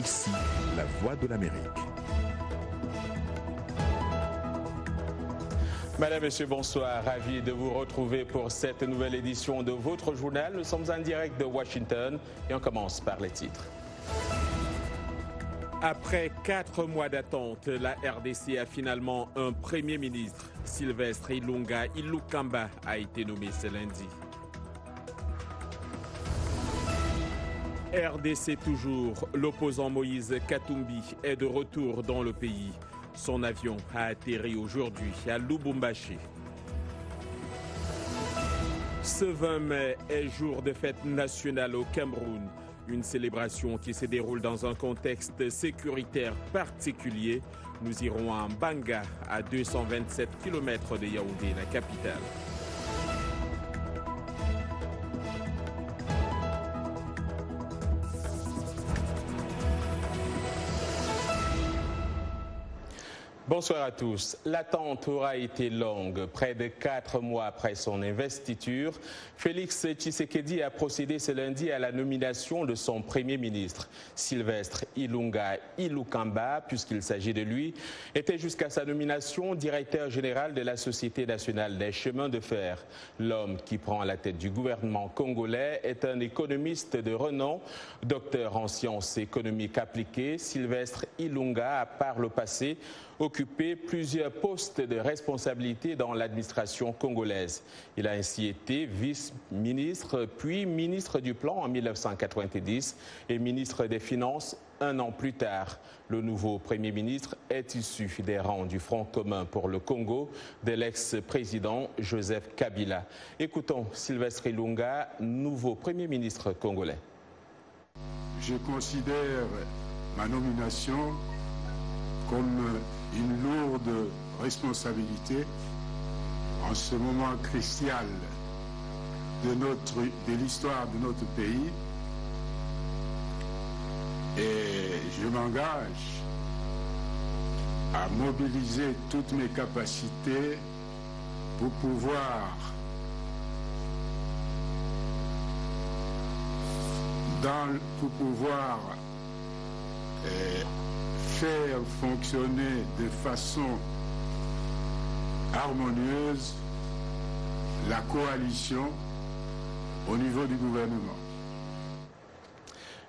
RDC, la voix de l'Amérique. Madame, Monsieur, bonsoir. Ravi de vous retrouver pour cette nouvelle édition de votre journal. Nous sommes en direct de Washington et on commence par les titres. Après 4 mois d'attente, la RDC a finalement un Premier ministre. Sylvestre Ilunga Ilukamba a été nommé ce lundi. RDC toujours, l'opposant Moïse Katumbi est de retour dans le pays. Son avion a atterri aujourd'hui à Lubumbashi. Ce 20 mai est jour de fête nationale au Cameroun. Une célébration qui se déroule dans un contexte sécuritaire particulier. Nous irons à Mbanga, à 227 km de Yaoundé, la capitale. Bonsoir à tous. L'attente aura été longue. Près de 4 mois après son investiture, Félix Tshisekedi a procédé ce lundi à la nomination de son Premier ministre. Sylvestre Ilunga Ilukamba, puisqu'il s'agit de lui, était jusqu'à sa nomination directeur général de la Société nationale des chemins de fer. L'homme qui prend la tête du gouvernement congolais est un économiste de renom, docteur en sciences économiques appliquées. Sylvestre Ilunga a par le passé occupé plusieurs postes de responsabilité dans l'administration congolaise. Il a ainsi été vice-ministre, puis ministre du Plan en 1990 et ministre des Finances un an plus tard. Le nouveau Premier ministre est issu des rangs du Front commun pour le Congo de l'ex-président Joseph Kabila. Écoutons Sylvestre Ilunga, nouveau Premier ministre congolais. Je considère ma nomination comme une lourde responsabilité en ce moment crucial de l'histoire de notre pays, et je m'engage à mobiliser toutes mes capacités pour pouvoir faire fonctionner de façon harmonieuse la coalition au niveau du gouvernement.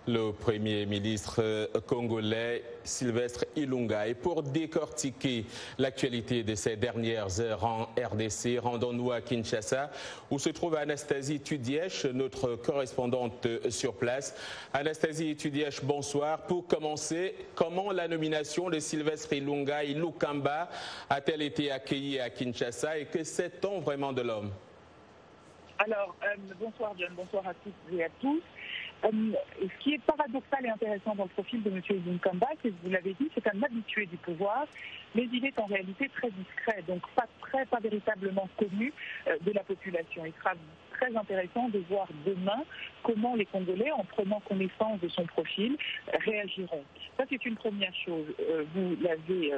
Le Premier ministre congolais Sylvestre Ilunga. Et pour décortiquer l'actualité de ces dernières heures en RDC, rendons-nous à Kinshasa où se trouve Anastasie Tudièche, notre correspondante sur place. Anastasie Tudièche, bonsoir. Pour commencer, comment la nomination de Sylvestre Ilunga Ilukamba a-t-elle été accueillie à Kinshasa et que sait-on vraiment de l'homme? Alors, bonsoir John, bonsoir à toutes et à tous. Ce qui est paradoxal et intéressant dans le profil de M. Ilukamba, c'est que vous l'avez dit, c'est un habitué du pouvoir, mais il est en réalité très discret, donc pas véritablement connu de la population. Il sera très intéressant de voir demain comment les Congolais, en prenant connaissance de son profil, réagiront. Ça, c'est une première chose. Vous l'avez,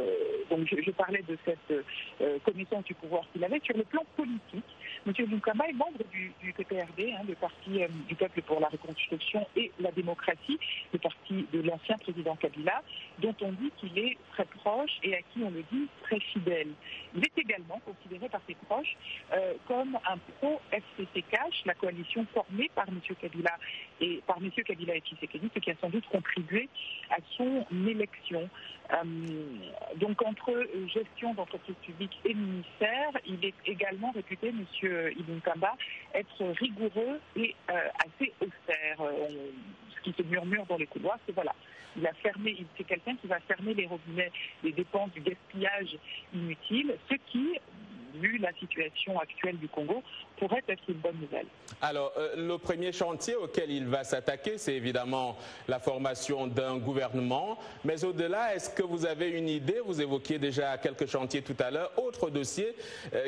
donc je parlais de cette connaissance du pouvoir qu'il avait. Sur le plan politique, M. Ilukamba est membre du PPRD, le Parti du Peuple pour la Reconstruction et la Démocratie, le parti de l'ancien président Kabila, dont on dit qu'il est très proche et à qui on le dit très fidèle. Il est également considéré par ses proches comme un pro-FCC-Cash, la coalition formée par M. Kabila et Tshisekedi, ce qui a sans doute contribué à son élection. Donc entre gestion d'entreprises publiques et ministère, il est également réputé, M. Ilukamba, être rigoureux et assez austère. Ce qui se murmure dans les couloirs, c'est voilà, c'est quelqu'un qui va fermer les robinets, les dépenses du gaspillage inutile, ce qui, vu la situation actuelle du Congo, pourrait être une bonne nouvelle. Alors, le premier chantier auquel il va s'attaquer, c'est évidemment la formation d'un gouvernement. Mais au-delà, est-ce que vous avez une idée? Vous évoquiez déjà quelques chantiers tout à l'heure. Autres dossiers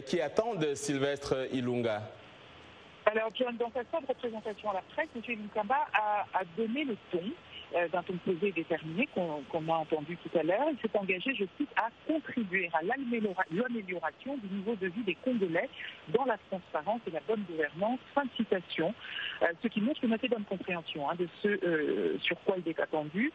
qui attendent Sylvestre Ilunga? Alors, John, dans sa seule représentation à la presse, M. Ilukamba a donné le ton d'un ton posé et déterminé qu'on a entendu tout à l'heure. Il s'est engagé, je cite, à contribuer à l'amélioration du niveau de vie des Congolais dans la transparence et la bonne gouvernance. Fin de citation. Ce qui montre une assez bonne compréhension de ce sur quoi il est attendu.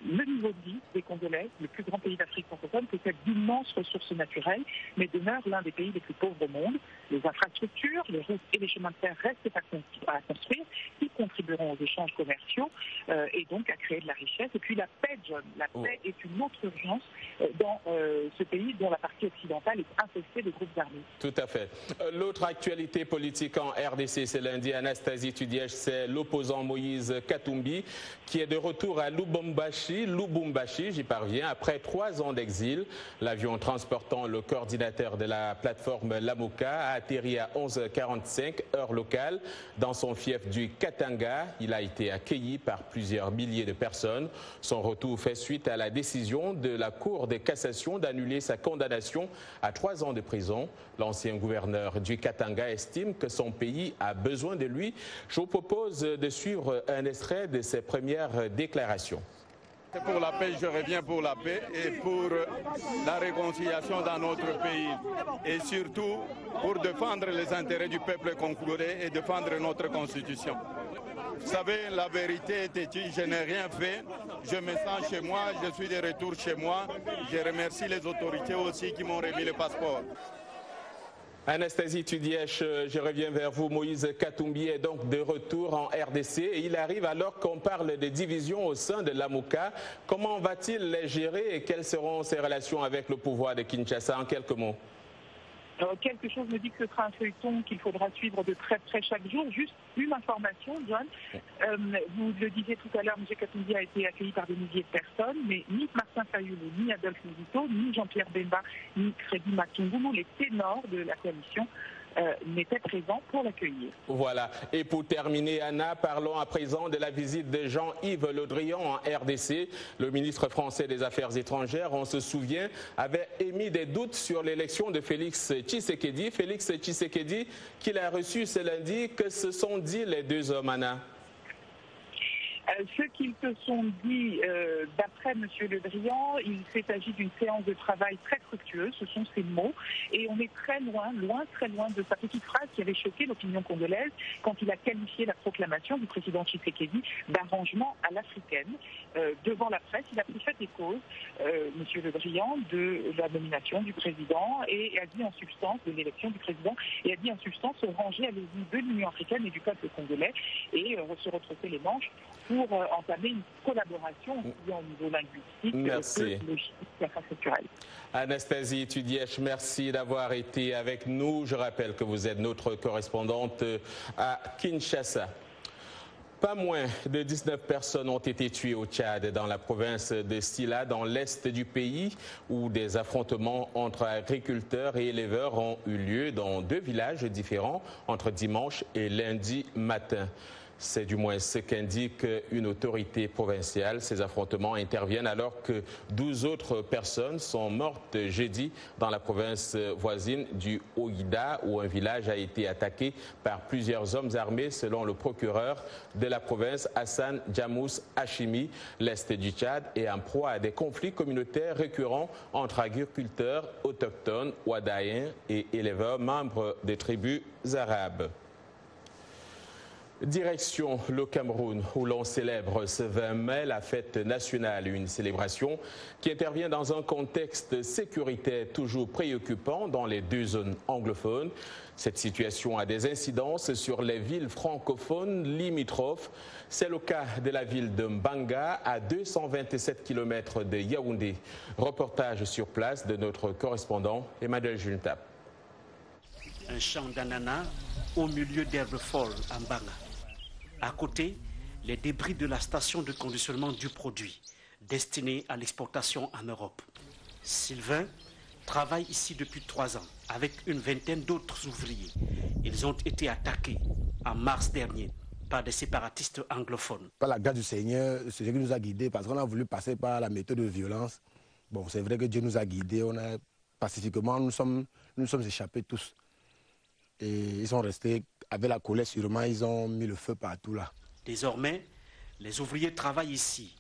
Le niveau de vie des Congolais, le plus grand pays d'Afrique francophone, possède d'immenses ressources naturelles, mais demeure l'un des pays les plus pauvres au monde. Les infrastructures, les routes et les chemins de fer restent à construire, qui contribueront aux échanges commerciaux et donc à créer de la richesse. Et puis la paix, John, la paix est une autre urgence dans ce pays dont la partie occidentale est infestée de groupes armés. Tout à fait. L'autre actualité politique en RDC, c'est lundi, Anastasie Tudièche, c'est l'opposant Moïse Katumbi qui est de retour à Lubumbashi, j'y parviens, après 3 ans d'exil. L'avion transportant le coordinateur de la plateforme Lamuka a atterri à 11h45 heure locale dans son fief du Katanga. Il a été accueilli par plusieurs milliers de personnes. Son retour fait suite à la décision de la Cour de cassation d'annuler sa condamnation à 3 ans de prison. L'ancien gouverneur du Katanga estime que son pays a besoin de lui. Je vous propose de suivre un extrait de ses premières déclarations. C'est pour la paix, je reviens pour la paix et pour la réconciliation dans notre pays. Et surtout pour défendre les intérêts du peuple congolais et défendre notre constitution. Vous savez, la vérité est têtue, je n'ai rien fait. Je me sens chez moi, je suis de retour chez moi. Je remercie les autorités aussi qui m'ont remis le passeport. Anastasie Tudièche, je reviens vers vous. Moïse Katumbi est donc de retour en RDC et il arrive alors qu'on parle de divisions au sein de Lamuka. Comment va-t-il les gérer et quelles seront ses relations avec le pouvoir de Kinshasa? En quelques mots. Quelque chose me dit que ce sera un feuilleton qu'il faudra suivre de très près chaque jour. Juste une information, John. Vous le disiez tout à l'heure, M. Katumbi a été accueilli par des milliers de personnes, mais ni Martin Fayulu, ni Adolphe Muzito, ni Jean-Pierre Bemba, ni Freddy Matungulu, les ténors de la coalition, n'étaient présents pour l'accueillir. Voilà. Et pour terminer, Anna, parlons à présent de la visite de Jean-Yves Le Drian en RDC. Le ministre français des Affaires étrangères, on se souvient, avait émis des doutes sur l'élection de Félix Tshisekedi. Félix Tshisekedi, qu'il a reçu ce lundi. Que se sont dit les deux hommes, Anna? Ce qu'ils se sont dit, d'après M. Le Drian, il s'est agi d'une séance de travail très fructueuse, ce sont ses mots, et on est très loin de sa petite phrase qui avait choqué l'opinion congolaise quand il a qualifié la proclamation du président Tshisekedi d'arrangement à l'africaine. Devant la presse, il a pris fait et cause, M. Le Drian, de la nomination du président et a dit en substance, de l'élection du président, et a dit en substance se ranger à l'égide de l'Union africaine et du peuple congolais et se retrousser les manches pour entamer une collaboration aussi bien au niveau linguistique que logistique et infrastructurel. Anastasie Tudièche, merci d'avoir été avec nous. Je rappelle que vous êtes notre correspondante à Kinshasa. Pas moins de 19 personnes ont été tuées au Tchad, dans la province de Sila, dans l'est du pays, où des affrontements entre agriculteurs et éleveurs ont eu lieu dans 2 villages différents entre dimanche et lundi matin. C'est du moins ce qu'indique une autorité provinciale. Ces affrontements interviennent alors que 12 autres personnes sont mortes jeudi dans la province voisine du Ouida, où un village a été attaqué par plusieurs hommes armés, selon le procureur de la province, Hassan Djamous Hachimi. L'est du Tchad est en proie à des conflits communautaires récurrents entre agriculteurs autochtones, ouadaïens et éleveurs membres des tribus arabes. Direction le Cameroun, où l'on célèbre ce 20 mai la fête nationale, une célébration qui intervient dans un contexte sécuritaire toujours préoccupant dans les 2 zones anglophones. Cette situation a des incidences sur les villes francophones limitrophes. C'est le cas de la ville de Mbanga, à 227 km de Yaoundé. Reportage sur place de notre correspondant Emmanuel Juntap. Un champ d'ananas au milieu d'herbes folles à Mbanga. À côté, les débris de la station de conditionnement du produit, destinée à l'exportation en Europe. Sylvain travaille ici depuis 3 ans, avec une vingtaine d'autres ouvriers. Ils ont été attaqués en mars dernier par des séparatistes anglophones. Par la grâce du Seigneur, c'est ce qui nous a guidés, parce qu'on a voulu passer par la méthode de violence. Bon, c'est vrai que Dieu nous a guidés, on a pacifiquement, nous sommes échappés tous. Et ils sont restés avec la colère sûrement, ils ont mis le feu partout là. Désormais, les ouvriers travaillent ici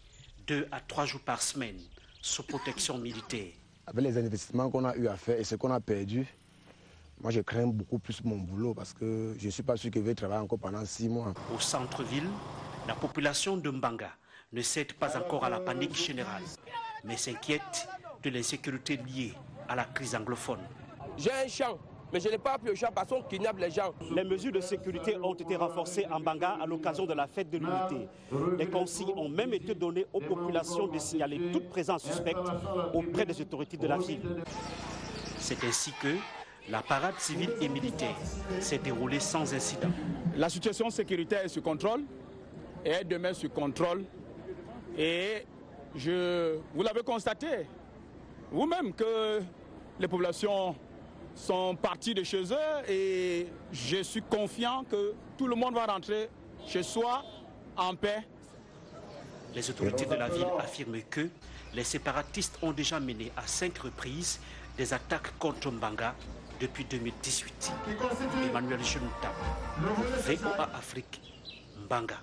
2 à 3 jours par semaine, sous protection militaire. Avec les investissements qu'on a eu à faire et ce qu'on a perdu, moi je crains beaucoup plus mon boulot parce que je ne suis pas sûr que je vais travailler encore pendant 6 mois. Au centre-ville, la population de Mbanga ne cède pas encore à la panique générale, mais s'inquiète de l'insécurité liée à la crise anglophone. J'ai un champ, mais je n'ai pas appris au champ parce qu'on kidnappe les gens. Les mesures de sécurité ont été renforcées en Mbanga à l'occasion de la fête de l'unité. Les consignes ont même été données aux populations de signaler toute présence suspecte auprès des autorités de la ville. C'est ainsi que la parade civile et militaire s'est déroulée sans incident. La situation sécuritaire est sous contrôle et elle demeure sous contrôle. Et vous l'avez constaté vous-même que les populations sont parties de chez eux et je suis confiant que tout le monde va rentrer chez soi en paix. Les autorités de la ville affirment que les séparatistes ont déjà mené à 5 reprises des attaques contre Mbanga depuis 2018. Emmanuel Chenoutab, VOA Afrique, Mbanga.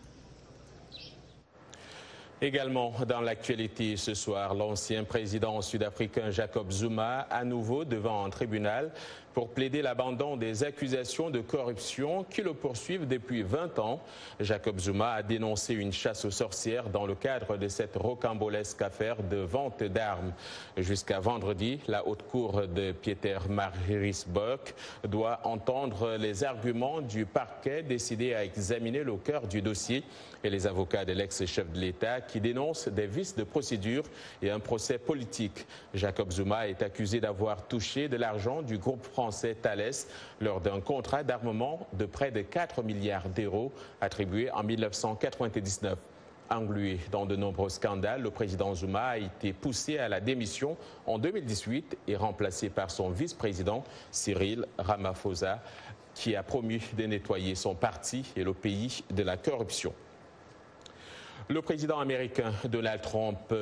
Également dans l'actualité ce soir, l'ancien président sud-africain Jacob Zuma à nouveau devant un tribunal pour plaider l'abandon des accusations de corruption qui le poursuivent depuis 20 ans. Jacob Zuma a dénoncé une chasse aux sorcières dans le cadre de cette rocambolesque affaire de vente d'armes. Jusqu'à vendredi, la haute cour de Pietermaritzburg doit entendre les arguments du parquet décidé à examiner le cœur du dossier et les avocats de l'ex-chef de l'État qui dénoncent des vices de procédure et un procès politique. Jacob Zuma est accusé d'avoir touché de l'argent du groupe français Thales lors d'un contrat d'armement de près de 4 milliards d'euros attribué en 1999. Englué dans de nombreux scandales, le président Zuma a été poussé à la démission en 2018 et remplacé par son vice-président Cyril Ramaphosa qui a promis de nettoyer son parti et le pays de la corruption. Le président américain Donald Trump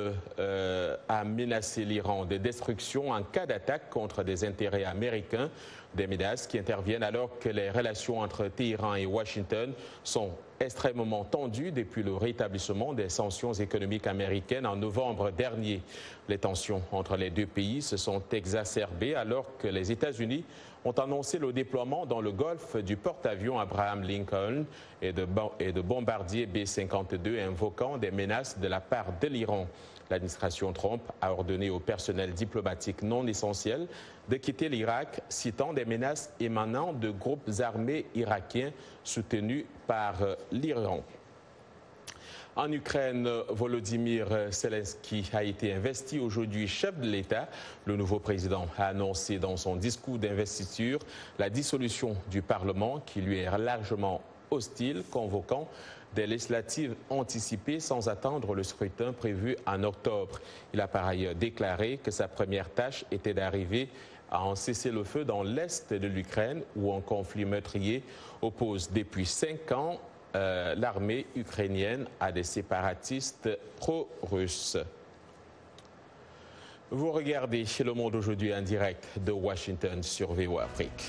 a menacé l'Iran de destruction en cas d'attaque contre des intérêts américains, des menaces qui interviennent alors que les relations entre Téhéran et Washington sont extrêmement tendues depuis le rétablissement des sanctions économiques américaines en novembre dernier. Les tensions entre les deux pays se sont exacerbées alors que les États-Unis ont annoncé le déploiement dans le golfe du porte-avions Abraham Lincoln et de bombardiers B-52 invoquant des menaces de la part de l'Iran. L'administration Trump a ordonné au personnel diplomatique non essentiel de quitter l'Irak, citant des menaces émanant de groupes armés irakiens soutenus par l'Iran. En Ukraine, Volodymyr Zelensky a été investi aujourd'hui chef de l'État. Le nouveau président a annoncé dans son discours d'investiture la dissolution du Parlement qui lui est largement hostile, convoquant des législatives anticipées sans attendre le scrutin prévu en octobre. Il a par ailleurs déclaré que sa première tâche était d'arriver à un cessez-le-feu dans l'est de l'Ukraine où un conflit meurtrier oppose depuis 5 ans l'armée ukrainienne à des séparatistes pro-russes. Vous regardez Le Monde aujourd'hui en direct de Washington sur VOA Afrique.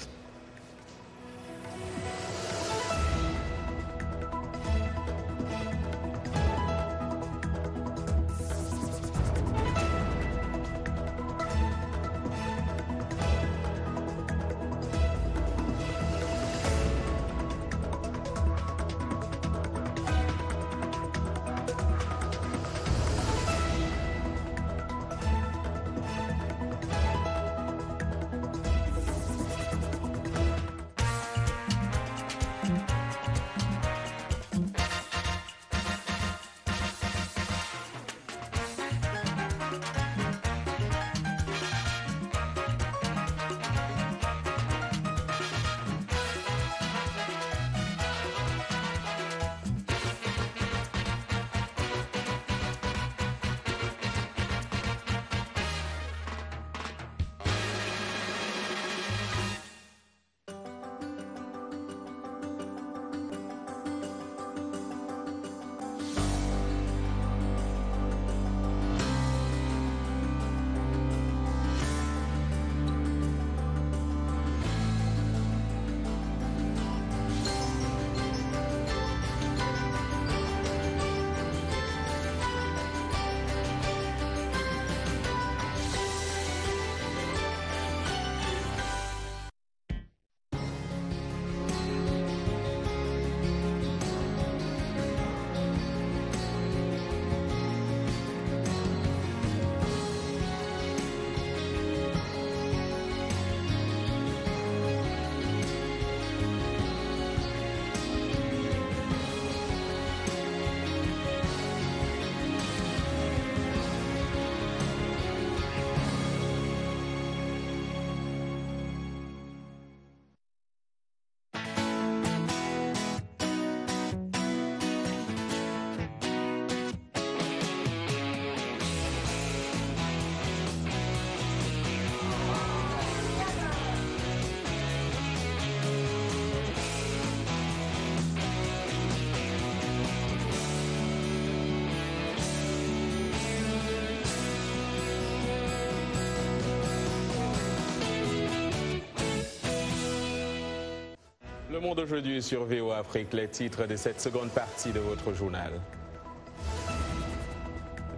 Le Monde aujourd'hui sur VOA Afrique, les titres de cette seconde partie de votre journal.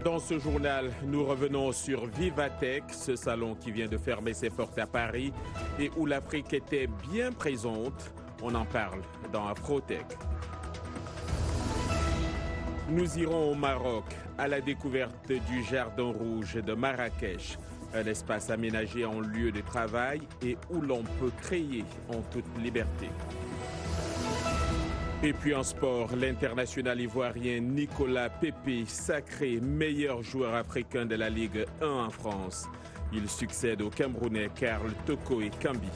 Dans ce journal, nous revenons sur Vivatech, ce salon qui vient de fermer ses portes à Paris et où l'Afrique était bien présente. On en parle dans Afrotech. Nous irons au Maroc à la découverte du Jardin Rouge de Marrakech, un espace aménagé en lieu de travail et où l'on peut créer en toute liberté. Et puis en sport, l'international ivoirien Nicolas Pepe, sacré meilleur joueur africain de la Ligue 1 en France. Il succède au Camerounais Karl Toko et Kambi.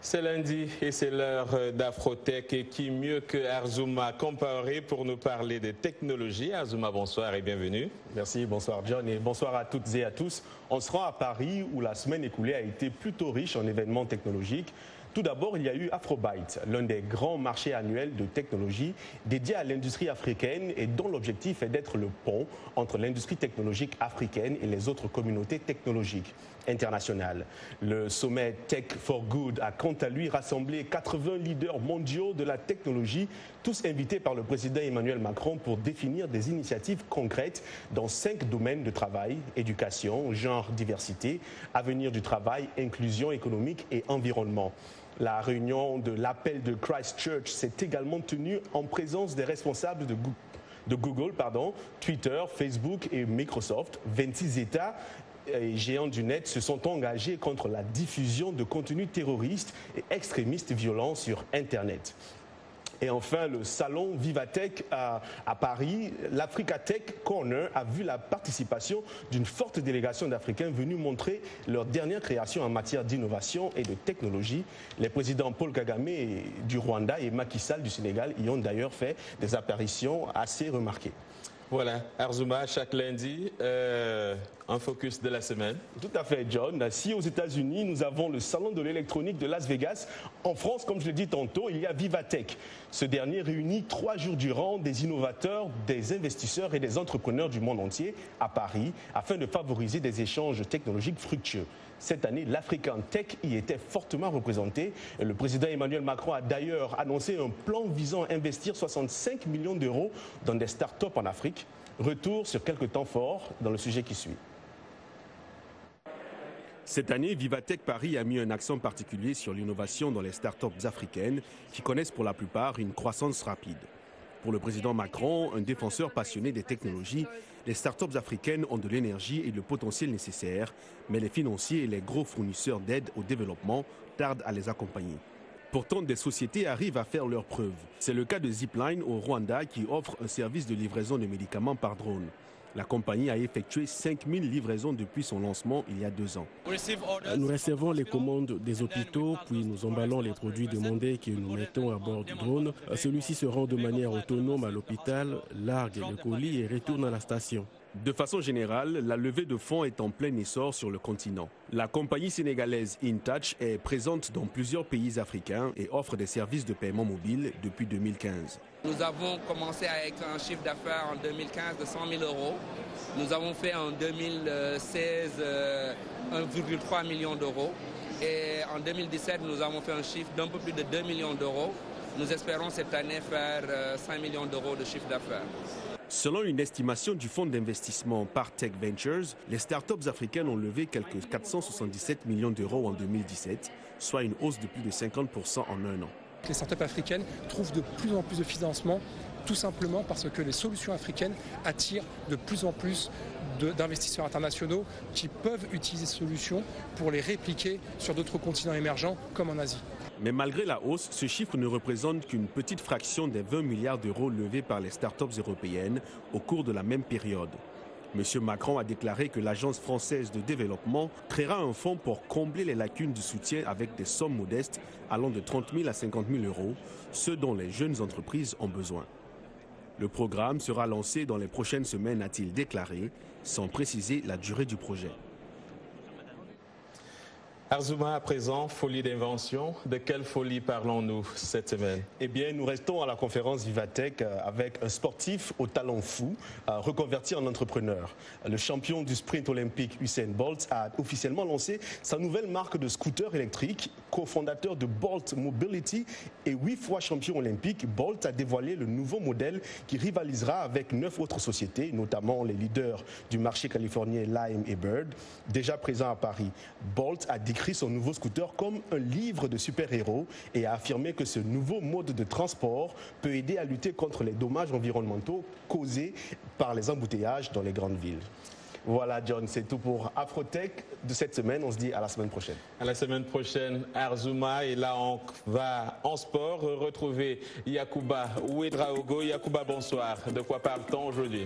C'est lundi et c'est l'heure d'Afrotech et qui mieux que Arzouma Compaoré pour nous parler des technologies. Arzouma, bonsoir et bienvenue. Merci, bonsoir John et bonsoir à toutes et à tous. On se rend à Paris où la semaine écoulée a été plutôt riche en événements technologiques. Tout d'abord, il y a eu Afrobyte, l'un des grands marchés annuels de technologie dédié à l'industrie africaine et dont l'objectif est d'être le pont entre l'industrie technologique africaine et les autres communautés technologiques internationales. Le sommet Tech for Good a quant à lui rassemblé 80 leaders mondiaux de la technologie, tous invités par le président Emmanuel Macron pour définir des initiatives concrètes dans 5 domaines de travail: éducation, genre, diversité, avenir du travail, inclusion économique et environnement. La réunion de l'appel de Christchurch s'est également tenue en présence des responsables de Google, Twitter, Facebook et Microsoft. 26 États et géants du net se sont engagés contre la diffusion de contenus terroristes et extrémistes violents sur Internet. Et enfin, le salon Vivatech à Paris, l'Africa Tech Corner a vu la participation d'une forte délégation d'Africains venus montrer leur dernière création en matière d'innovation et de technologie. Les présidents Paul Kagame du Rwanda et Macky Sall du Sénégal y ont d'ailleurs fait des apparitions assez remarquées. Voilà, Arzouma, chaque lundi, un focus de la semaine. Tout à fait, John. Si aux États-Unis, nous avons le salon de l'électronique de Las Vegas, en France, comme je l'ai dit tantôt, il y a Vivatech. Ce dernier réunit 3 jours durant des innovateurs, des investisseurs et des entrepreneurs du monde entier à Paris afin de favoriser des échanges technologiques fructueux. Cette année, l'African Tech y était fortement représenté. Le président Emmanuel Macron a d'ailleurs annoncé un plan visant à investir 65 millions d'euros dans des start-up en Afrique. Retour sur quelques temps forts dans le sujet qui suit. Cette année, Vivatech Paris a mis un accent particulier sur l'innovation dans les start-up africaines qui connaissent pour la plupart une croissance rapide. Pour le président Macron, un défenseur passionné des technologies, les start-up africaines ont de l'énergie et le potentiel nécessaire, mais les financiers et les gros fournisseurs d'aide au développement tardent à les accompagner. Pourtant, des sociétés arrivent à faire leurs preuves. C'est le cas de Zipline au Rwanda qui offre un service de livraison de médicaments par drone. La compagnie a effectué 5000 livraisons depuis son lancement il y a 2 ans. Nous recevons les commandes des hôpitaux, puis nous emballons les produits demandés que nous mettons à bord du drone. Celui-ci se rend de manière autonome à l'hôpital, largue le colis et retourne à la station. De façon générale, la levée de fonds est en plein essor sur le continent. La compagnie sénégalaise InTouch est présente dans plusieurs pays africains et offre des services de paiement mobile depuis 2015. Nous avons commencé avec un chiffre d'affaires en 2015 de 100 000 euros. Nous avons fait en 2016 1,3 million d'euros. Et en 2017, nous avons fait un chiffre d'un peu plus de 2 millions d'euros. Nous espérons cette année faire 5 millions d'euros de chiffre d'affaires. Selon une estimation du fonds d'investissement Partech Ventures, les startups africaines ont levé quelques 477 millions d'euros en 2017, soit une hausse de plus de 50% en un an. Les startups africaines trouvent de plus en plus de financement, tout simplement parce que les solutions africaines attirent de plus en plus d'investisseurs internationaux qui peuvent utiliser ces solutions pour les répliquer sur d'autres continents émergents comme en Asie. Mais malgré la hausse, ce chiffre ne représente qu'une petite fraction des 20 milliards d'euros levés par les startups européennes au cours de la même période. M. Macron a déclaré que l'Agence française de développement créera un fonds pour combler les lacunes du soutien avec des sommes modestes allant de 30 000 à 50 000 euros, ce dont les jeunes entreprises ont besoin. Le programme sera lancé dans les prochaines semaines, a-t-il déclaré, sans préciser la durée du projet. Arzouma, à présent, folie d'invention. De quelle folie parlons-nous cette semaine? Eh bien, nous restons à la conférence Vivatech avec un sportif au talent fou, reconverti en entrepreneur. Le champion du sprint olympique Usain Bolt a officiellement lancé sa nouvelle marque de scooter électrique. Cofondateur de Bolt Mobility et 8 fois champion olympique, Bolt a dévoilé le nouveau modèle qui rivalisera avec 9 autres sociétés, notamment les leaders du marché californien Lime et Bird, déjà présents à Paris. Bolt a décrit son nouveau scooter comme un livre de super-héros et a affirmé que ce nouveau mode de transport peut aider à lutter contre les dommages environnementaux causés par les embouteillages dans les grandes villes. Voilà, John, c'est tout pour Afrotech de cette semaine. On se dit à la semaine prochaine. À la semaine prochaine, Arzouma. Et là, on va en sport retrouver Yacouba Ouedraogo. Yacouba, bonsoir. De quoi parle-t-on aujourd'hui?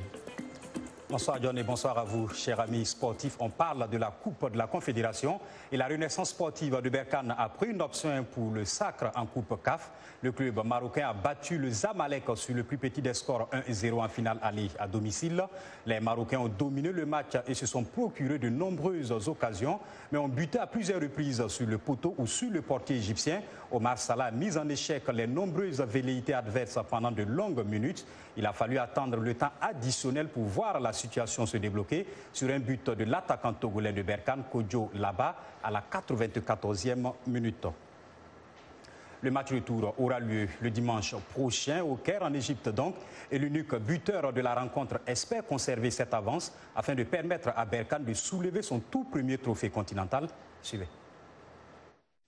Bonsoir John et bonsoir à vous, chers amis sportifs. On parle de la Coupe de la Confédération et la renaissance sportive de Berkane a pris une option pour le sacre en Coupe CAF. Le club marocain a battu le Zamalek sur le plus petit des scores 1-0 en finale aller à domicile. Les Marocains ont dominé le match et se sont procuré de nombreuses occasions, mais ont buté à plusieurs reprises sur le poteau ou sur le portier égyptien. Omar Salah a mis en échec les nombreuses velléités adverses pendant de longues minutes. Il a fallu attendre le temps additionnel pour voir la situation se débloquer sur un but de l'attaquant togolais de Berkane, Kodjo Laba, à la 94e minute. Le match retour aura lieu le dimanche prochain au Caire en Égypte donc et l'unique buteur de la rencontre espère conserver cette avance afin de permettre à Berkane de soulever son tout premier trophée continental. Suivez.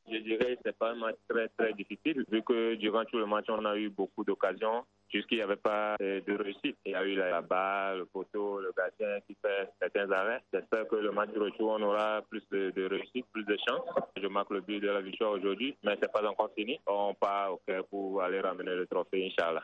Je dirais que ce n'est pas un match très difficile vu que durant tout le match on a eu beaucoup d'occasions. Jusqu'il n'y avait pas de réussite. Il y a eu la balle, le poteau, le gardien qui fait certains arrêts. J'espère que le match de retour, on aura plus de réussite, plus de chance. Je marque le but de la victoire aujourd'hui, mais ce n'est pas encore fini. On part au Caire pour aller ramener le trophée, Inch'Allah.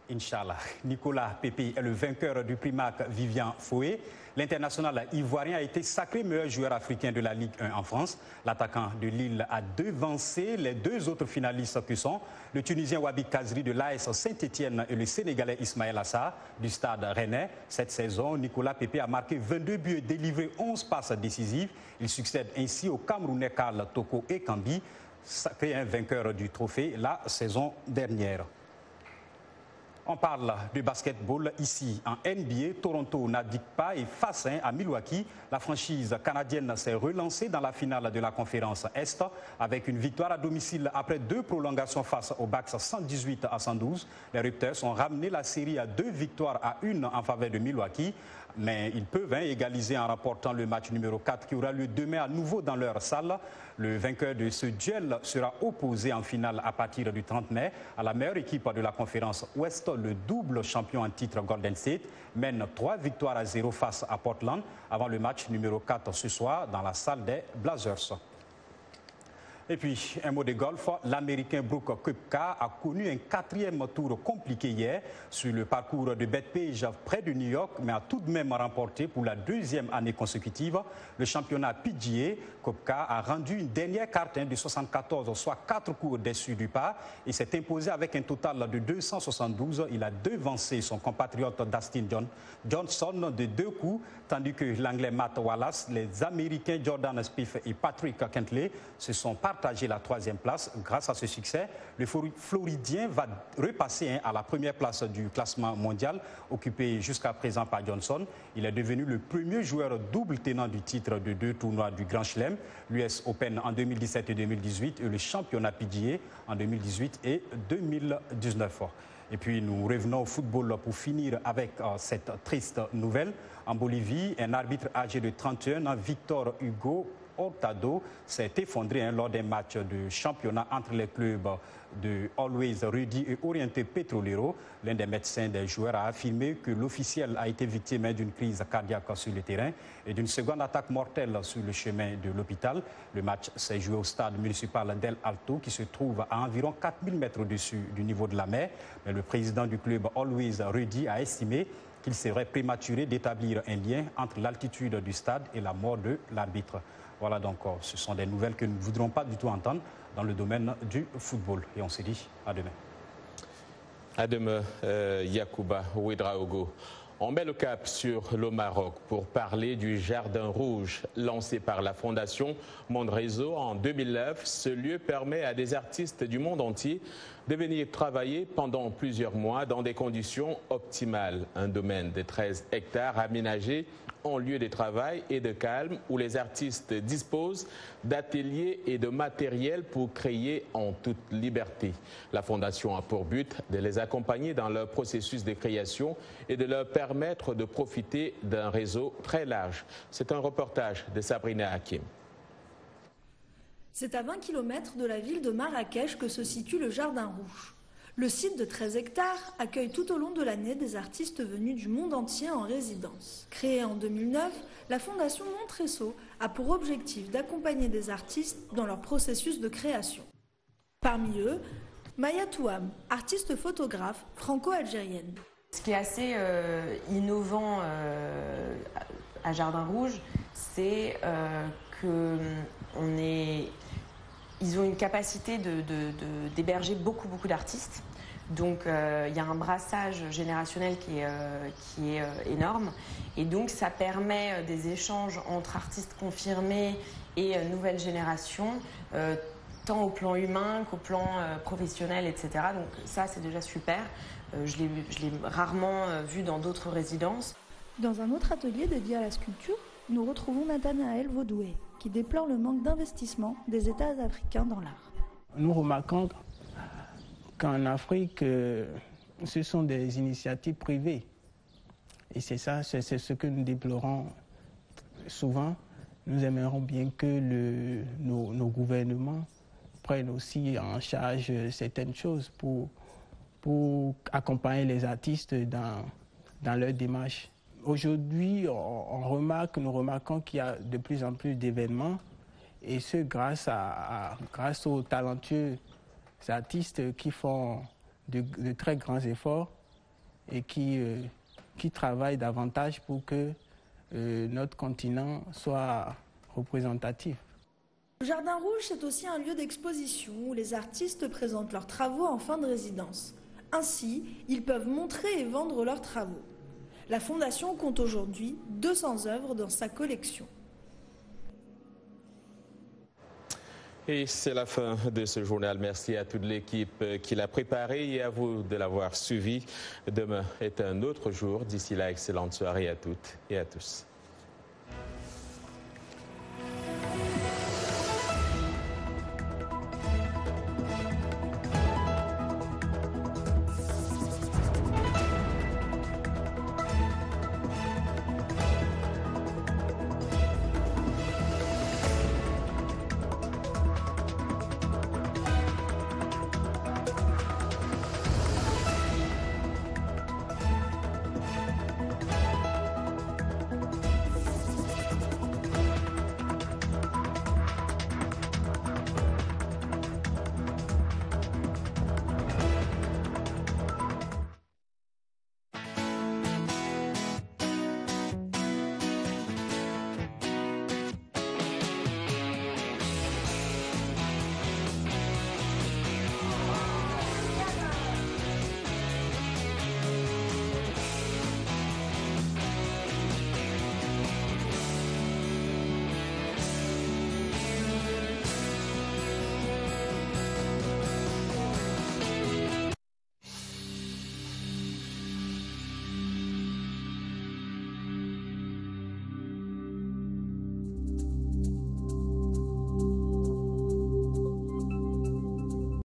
Inch'Allah. Nicolas Pepe est le vainqueur du Primac Vivian Foué. L'international ivoirien a été sacré meilleur joueur africain de la Ligue 1 en France. L'attaquant de Lille a devancé les 2 autres finalistes que sont le Tunisien Wabi Kazri de l'AS Saint-Étienne et le Sénégalais Ismaël Assar du Stade Rennais. Cette saison, Nicolas Pepe a marqué 22 buts et délivré 11 passes décisives. Il succède ainsi au Camerounais Karl Toko Ekambi, sacré vainqueur du trophée la saison dernière. On parle de basketball ici en NBA. Toronto n'abdique pas et face à Milwaukee, la franchise canadienne s'est relancée dans la finale de la conférence Est avec une victoire à domicile après 2 prolongations face aux Bucks 118-112. Les Raptors ont ramené la série à 2 victoires à 1 en faveur de Milwaukee. Mais ils peuvent égaliser en remportant le match numéro 4 qui aura lieu demain à nouveau dans leur salle. Le vainqueur de ce duel sera opposé en finale à partir du 30 mai à la meilleure équipe de la conférence Ouest. Le double champion en titre Golden State mène 3-0 face à Portland avant le match numéro 4 ce soir dans la salle des Blazers. Et puis, un mot de golf, l'Américain Brooks Koepka a connu un 4e tour compliqué hier sur le parcours de Bethpage près de New York, mais a tout de même remporté pour la 2e année consécutive le championnat PGA. Koepka a rendu une dernière carte de 74, soit 4 coups au-dessus du par, et s'est imposé avec un total de 272. Il a devancé son compatriote Dustin Johnson de 2 coups, tandis que l'Anglais Matt Wallace, les Américains Jordan Spieth et Patrick Cantlay se sont partagé la 3e place. Grâce à ce succès, le Floridien va repasser à la première place du classement mondial, occupé jusqu'à présent par Johnson. Il est devenu le premier joueur double tenant du titre de 2 tournois du Grand Chelem, l'US Open en 2017 et 2018 et le championnat PGA en 2018 et 2019. Et puis nous revenons au football pour finir avec cette triste nouvelle. En Bolivie, un arbitre âgé de 31 ans, Victor Hugo Hurtado, s'est effondré lors d'un match de championnat entre les clubs de Always Ready et Oriente Petrolero. L'un des médecins des joueurs a affirmé que l'officiel a été victime d'une crise cardiaque sur le terrain et d'une seconde attaque mortelle sur le chemin de l'hôpital. Le match s'est joué au stade municipal d'El Alto qui se trouve à environ 4000 mètres au-dessus du niveau de la mer. Mais le président du club Always Ready a estimé qu'il serait prématuré d'établir un lien entre l'altitude du stade et la mort de l'arbitre. Voilà donc, ce sont des nouvelles que nous ne voudrons pas du tout entendre dans le domaine du football. Et on se dit à demain. À demain, Yacouba Ouedraogo. On met le cap sur le Maroc pour parler du Jardin Rouge. Lancé par la Fondation Monde Réseau en 2009, ce lieu permet à des artistes du monde entier de venir travailler pendant plusieurs mois dans des conditions optimales. Un domaine de 13 hectares aménagé en lieu de travail et de calme où les artistes disposent d'ateliers et de matériel pour créer en toute liberté. La Fondation a pour but de les accompagner dans leur processus de création et de leur permettre de profiter d'un réseau très large. C'est un reportage de Sabrina Hakim. C'est à 20 km de la ville de Marrakech que se situe le Jardin Rouge. Le site de 13 hectares accueille tout au long de l'année des artistes venus du monde entier en résidence. Créée en 2009, la Fondation Montresso a pour objectif d'accompagner des artistes dans leur processus de création. Parmi eux, Maya Touam, artiste photographe franco-algérienne. Ce qui est assez innovant à Jardin Rouge, c'est ils ont une capacité d'héberger beaucoup d'artistes. Donc il y a un brassage générationnel qui est énorme. Et donc ça permet des échanges entre artistes confirmés et nouvelle génération, tant au plan humain qu'au plan professionnel, etc. Donc ça, c'est déjà super. Je l'ai rarement vu dans d'autres résidences. Dans un autre atelier dédié à la sculpture, nous retrouvons Nathanaël Vaudoué, qui déplore le manque d'investissement des États africains dans l'art. Nous remarquons qu'en Afrique, ce sont des initiatives privées. Et c'est ça, c'est ce que nous déplorons souvent. Nous aimerions bien que nos gouvernements prennent aussi en charge certaines choses pour accompagner les artistes dans leur démarche. Aujourd'hui, nous remarquons qu'il y a de plus en plus d'événements, et ce grâce aux talentueux artistes qui font de très grands efforts et qui travaillent davantage pour que notre continent soit représentatif. Le Jardin Rouge, c'est aussi un lieu d'exposition où les artistes présentent leurs travaux en fin de résidence. Ainsi, ils peuvent montrer et vendre leurs travaux. La Fondation compte aujourd'hui 200 œuvres dans sa collection. Et c'est la fin de ce journal. Merci à toute l'équipe qui l'a préparé et à vous de l'avoir suivi. Demain est un autre jour. D'ici là, excellente soirée à toutes et à tous.